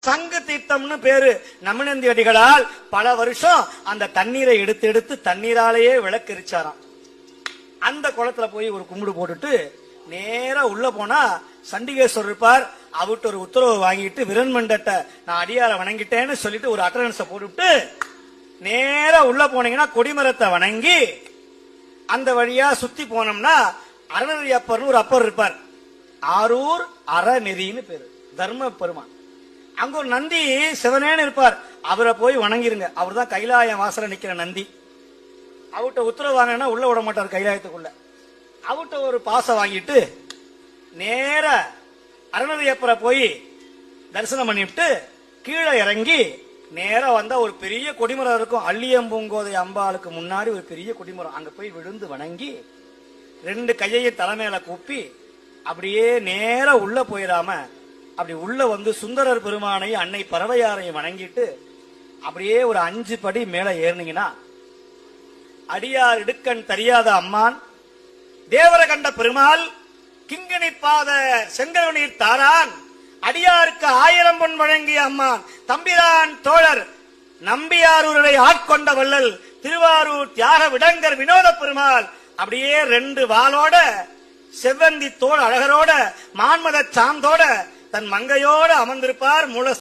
சங்கு தீர்த்தம்னு பேரு. நம்மனந்தி அடிகளால் பல வருஷம் அந்த தண்ணீரை எடுத்து எடுத்து தண்ணீராலேயே விளக்கரிச்சாராம். அந்த குளத்துல போய் ஒரு கும்பிடு போட்டுட்டு நேரா உள்ள போனா சண்டிகேஸ்வரர் இருப்பார். அவர்கிட்ட ஒரு உத்தரவு வாங்கிட்டு விரண்மண்டட்ட நான் அடியார வணங்கிட்டேன்னு சொல்லிட்டு ஒரு அட்டரன்ஸ போட்டுவிட்டு நேரா உள்ள போனீங்கன்னா கொடிமரத்தை வணங்கி அந்த வழியா சுத்தி போனோம்னா அறநெறி அப்பர்னு ஒரு அப்பர் இருப்பார். ஆரூர் அறநெறின்னு பேரு, தர்ம பெருமான். அங்க ஒரு நந்தி சிவனேன்னு இருப்பார். அவரை போய் வணங்கிருங்க. அவர் தான் கைலாயம் வாசல நிக்கிற நந்தி. அவர்கிட்ட உத்தரவு வாங்கினா உள்ள விட மாட்டார் கைலாயத்துக்குள்ள. அவர்கிட்ட ஒரு பாசை வாங்கிட்டு நேர அறநெறியப்பரை போய் தரிசனம் பண்ணிவிட்டு கீழே இறங்கி நேர வந்தா ஒரு பெரிய கொடிமரம் இருக்கும். அள்ளியம்பூங்கோதை அம்பாளுக்கு முன்னாடி ஒரு பெரிய கொடிமரம். அங்க போய் விழுந்து வணங்கி 2 கையையும் தலைமையில கூப்பி அப்படியே நேர உள்ள போயிடாம அப்படி உள்ள வந்து சுந்தரர் பெருமானை அன்னை பறவையாரையும் வணங்கிட்டு அப்படியே ஒரு 5 படி மேல ஏறினீங்கன்னா அடியார் இடுக்கண் தெரியாத அம்மான், தேவர கண்ட பெருமாள், கிங்கனி பாத செங்கவனீர் தாரான், அடியாருக்கு 1000 பொன் வழங்கிய அம்மான், தம்பிரான் தோழர் நம்பியாரூரை ஆட்கொண்ட வள்ளல் திருவாரூர் தியாக விடங்கர் வினோத பெருமாள் அப்படியே 2 வாளோட செவ்வந்தி தோள் அழகரோட மான்மத சாந்தோட தன் மங்கையோடு அமர்ந்திருப்பார் மூல